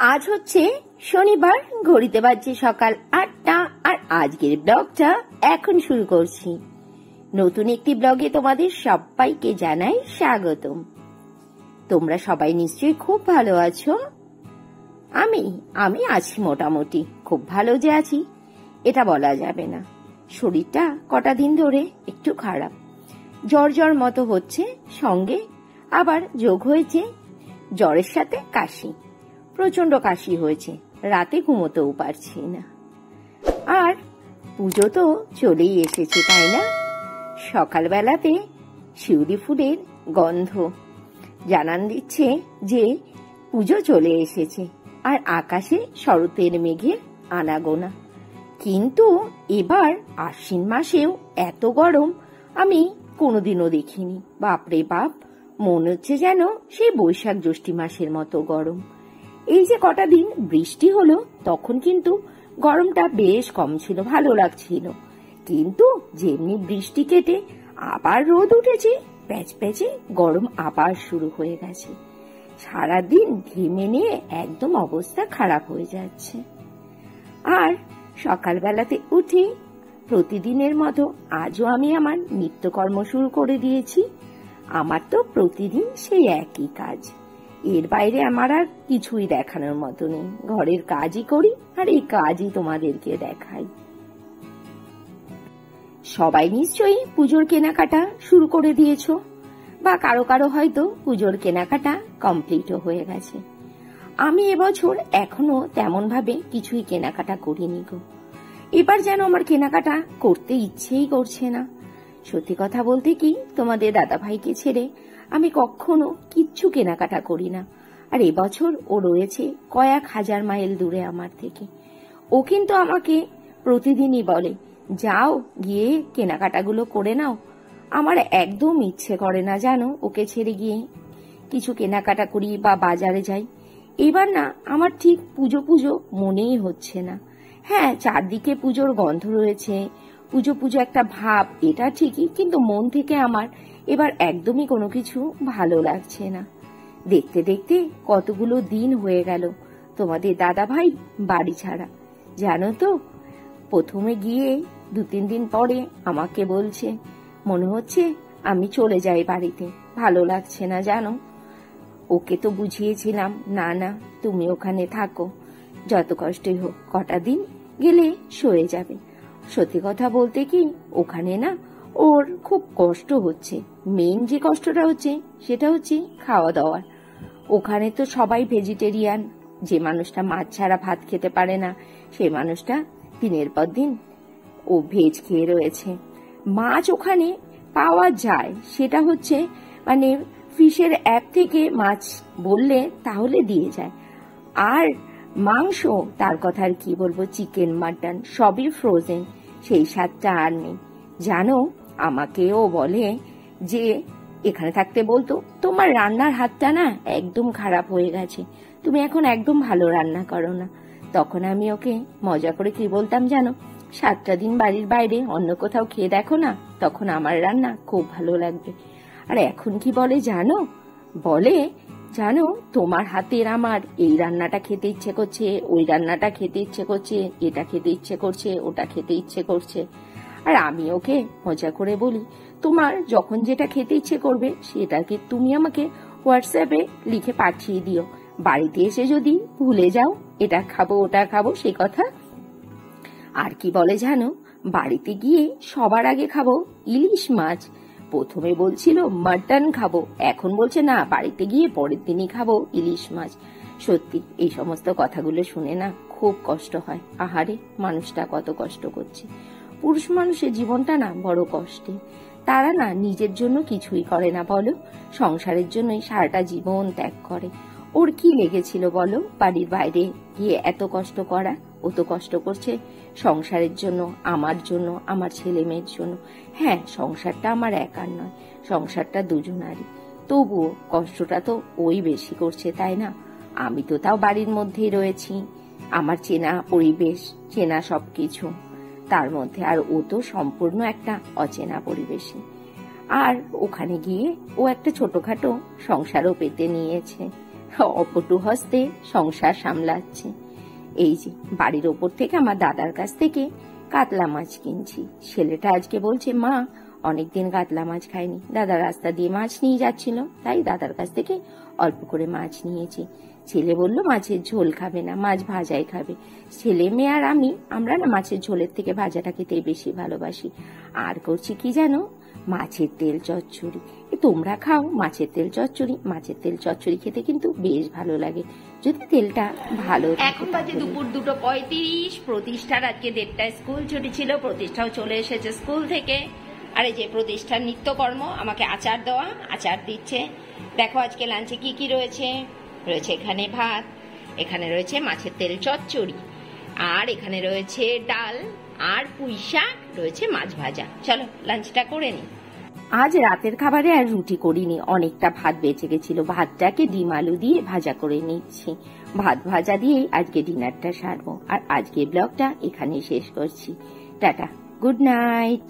আজ হচ্ছে শনিবার, ঘড়িতে বাজছে সকাল ৮টা। আর আজকের ব্লগটা এখন শুরু করছি। নতুন একটি ব্লগে তোমাদের সবাইকে জানাই স্বাগতম। তোমরা সবাই নিশ্চয়ই খুব ভালো আছো। আমি আছি মোটামুটি। খুব ভালো যে আছি এটা বলা যাবে না। শরীরটা কটা দিন ধরে একটু খারাপ, জ্বর মতো হচ্ছে, সঙ্গে আবার যোগ হয়েছে জ্বরের সাথে কাশি। প্রচন্ড কাশি হয়েছে, রাতে ঘুমোতেও পারছি না। আর পুজো তো চলেই এসেছে, তাই না? সকালবেলাতে শিউলি ফুলের গন্ধ জানান দিচ্ছে যে পুজো চলে এসেছে। আর আকাশে শরতের মেঘের আনাগোনা। কিন্তু এবার আশ্বিন মাসেও এত গরম আমি কোনোদিনও দেখিনি। বাপরে বাপ, মনে হচ্ছে যেন সেই বৈশাখ জ্যৈষ্ঠ মাসের মতো গরম। এই যে কটা দিন বৃষ্টি হলো, তখন কিন্তু গরমটা বেশ কম ছিল, ভালো লাগছিল। কিন্তু যেমনি বৃষ্টি কেটে আবার রোদ উঠেছে, প্যাচপ্যাচে গরম আবার শুরু হয়ে গেছে। সারাদিন ঘেমে নিয়ে একদম অবস্থা খারাপ হয়ে যাচ্ছে। আর সকালবেলাতে উঠে প্রতিদিনের মতো আজও আমি আমার নিত্যকর্ম শুরু করে দিয়েছি। আমার তো প্রতিদিন সেই একই কাজ, এর বাইরে আমার আর কিছুই দেখানোর মতো নেই। ঘরের কাজই করি আর এই কাজই তোমাদেরকে দেখাই। সবাই নিশ্চয়ই পুজোর কেনাকাটা শুরু করে দিয়েছো, বা কারো কারো হয়তো পুজোর কেনাকাটা কমপ্লিটও হয়ে গেছে। আমি এবছর এখনো তেমন ভাবে কিছুই কেনাকাটা করিনি গো। এবার যেন আমার কেনাকাটা করতে ইচ্ছেই করছে না। সত্যি কথা বলতে কি, তোমাদের দাদা ভাইকে ছেড়ে আমি কখনো কিচ্ছু কেনাকাটা করি না। আর এবছর ও রয়েছে কয়েক হাজার মাইল দূরে আমার থেকে। ও কিন্তু আমাকে প্রতিদিনই বলে, যাও গিয়ে কেনাকাটাগুলো করে নাও। আমার একদম ইচ্ছে করে না জানো ওকে ছেড়ে গিয়ে কিছু কেনাকাটা করি বা বাজারে যাই। এবার না আমার ঠিক পুজো পুজো মনেই হচ্ছে না। হ্যাঁ, চারদিকে পুজোর গন্ধ রয়েছে, পুজো পুজো একটা ভাব, এটা ঠিকই, কিন্তু মন থেকে আমার এবার একদমই কোনো কিছু ভালো লাগছে না। দেখতে দেখতে কতগুলো দিন হয়ে গেল তোমাদের দাদা ভাই বাড়ি ছাড়া। জানো তো, প্রথমে গিয়ে 2-3 দিন পরে আমাকে বলছে, মনে হচ্ছে আমি চলে যাই বাড়িতে, ভালো লাগছে না জানো। ওকে তো বুঝিয়েছিলাম, না না তুমি ওখানে থাকো, যত কষ্টই হোক কটা দিন গেলে সয়ে যাবে। সত্যি কথা বলতে কি, ওখানে না ওর খুব কষ্ট হচ্ছে। মেইন যে কষ্টটা হচ্ছে সেটা হচ্ছে খাওয়া দাওয়ার। ওখানে তো সবাই ভেজিটেরিয়ান। যে মানুষটা মাছ ছাড়া ভাত খেতে পারে না, সেই মানুষটা দিনের পর দিন ও ভেজ খেয়ে রয়েছে। মাছ ওখানে পাওয়া যায়, সেটা হচ্ছে মানে ফিশের অ্যাপ থেকে মাছ বললে তাহলে দিয়ে যায়। আর মাংস, তার কথা আর কি বলবো, চিকেন মাটন সবই ফ্রোজেন, সেই স্বাদটা আর নেই জানো। আমাকেও বলে যে এখানে থাকতে বলতো, তোমার রান্নার হাতটা না একদম খারাপ হয়ে গেছে, তুমি এখন একদম ভালো রান্না করো না। তখন আমি ওকে মজা করে কি বলতাম জানো, 7টা দিন বাড়ির বাইরে অন্য কোথাও খেয়ে দেখো না, তখন আমার রান্না খুব ভালো লাগবে। আর এখন কি বলে জানো, বলে জানো তোমার হাতের আমার এই রান্নাটা খেতে ইচ্ছে করছে, ওই রান্নাটা খেতে ইচ্ছে করছে, এটা খেতে ইচ্ছে করছে, ওটা খেতে ইচ্ছে করছে। আর আমি ওকে মজা করে বলি, তোমার যখন যেটা খেতে ইচ্ছে করবে সেটাকে তুমি আমাকে হোয়াটসঅ্যাপে লিখে পাঠিয়ে দিও। বাড়িতে এসে যদি ভুলে যাও এটা খাবো ওটা খাবো সে কথা। আর কি বলে জানো, বাড়িতে গিয়ে সবার আগে খাবো ইলিশ মাছ। প্রথমে বলছিল মাটন খাবো, এখন বলছে না, বাড়িতে গিয়ে পরের দিনই খাবো ইলিশ মাছ। সত্যি এই সমস্ত কথাগুলো শুনে না খুব কষ্ট হয়। আহারে, মানুষটা কত কষ্ট করছে। পুরুষ মানুষের জীবনটা না বড় কষ্টে। তারা না নিজের জন্য কিছুই করে না বলো, সংসারের জন্যই সারাটা জীবন ত্যাগ করে। ওর কি লেগেছিল বলো বাড়ির বাইরে গিয়ে এত কষ্ট করা? ও তো কষ্ট করছে সংসারের জন্য, আমার জন্য, আমার ছেলে মেয়ের জন্য। হ্যাঁ, সংসারটা আমার একার নয়, সংসারটা দুজনারই। তবুও কষ্টটা তো ওই বেশি করছে, তাই না? আমি তো তাও বাড়ির মধ্যেই রয়েছি, আমার চেনা পরিবেশ, চেনা সবকিছু, তার মধ্যে আর ও তো সম্পূর্ণ একটা অচেনা পরিবেশে। আর ওখানে গিয়ে ও একটা ছোটখাটো সংসারও পেতে নিয়েছে। অপটু হস্তে সংসার সামলাচ্ছে। এই যে বাড়ির ওপর থেকে আমার দাদার কাছ থেকে কাতলা মাছ কিনছি। ছেলেটা আজকে বলছে, মা অনেকদিন কাতলা মাছ খাইনি। দাদা রাস্তা দিয়ে মাছ নিয়ে যাচ্ছিল, তাই দাদার কাছ থেকে অল্প করে মাছ নিয়েছি। ছেলে বলল মাছের ঝোল খাবে না, মাছ ভাজাই খাবে। ছেলে মেয়ে আর আমরা না মাছের ঝোলের থেকে ভাজাটা খেতে বেশি ভালোবাসি। আর করছি কি জানো, মাছের তেল চচ্চড়ি। তোমরা খাও মাছের তেল চচ্চড়ি? মাছের তেল চচ্চড়ি খেতে কিন্তু বেশ ভালো লাগে, যদি তেলটা ভালো। এখন বাজে দুপুর 2:35। প্রতিষ্ঠার আজকে 1:30টায় স্কুল ছুটি ছিল, প্রতিষ্ঠাও চলে এসেছে স্কুল থেকে। আর এই যে প্রতিষ্ঠার নিত্যকর্ম, আমাকে আচার দেওয়া, আচার দিচ্ছে। দেখো আজকে লাঞ্চে কি কি রয়েছে। রয়েছে এখানে ভাত, এখানে রয়েছে মাছের তেল চচ্চড়ি, আর এখানে রয়েছে ডাল, আর পুঁই শাক, রয়েছে মাছ ভাজা। চলো লাঞ্চটা করে নি। আজ রাতের খাবারে আর রুটি করিনি, অনেকটা ভাত বেঁচে গেছিল। ভাতটাকে ডিম আলু দিয়ে ভাজা করে নিচ্ছি। ভাত ভাজা দিয়ে আজকে ডিনারটা সারবো। আর আজকে ব্লগটা এখানেই শেষ করছি। Tata, good night.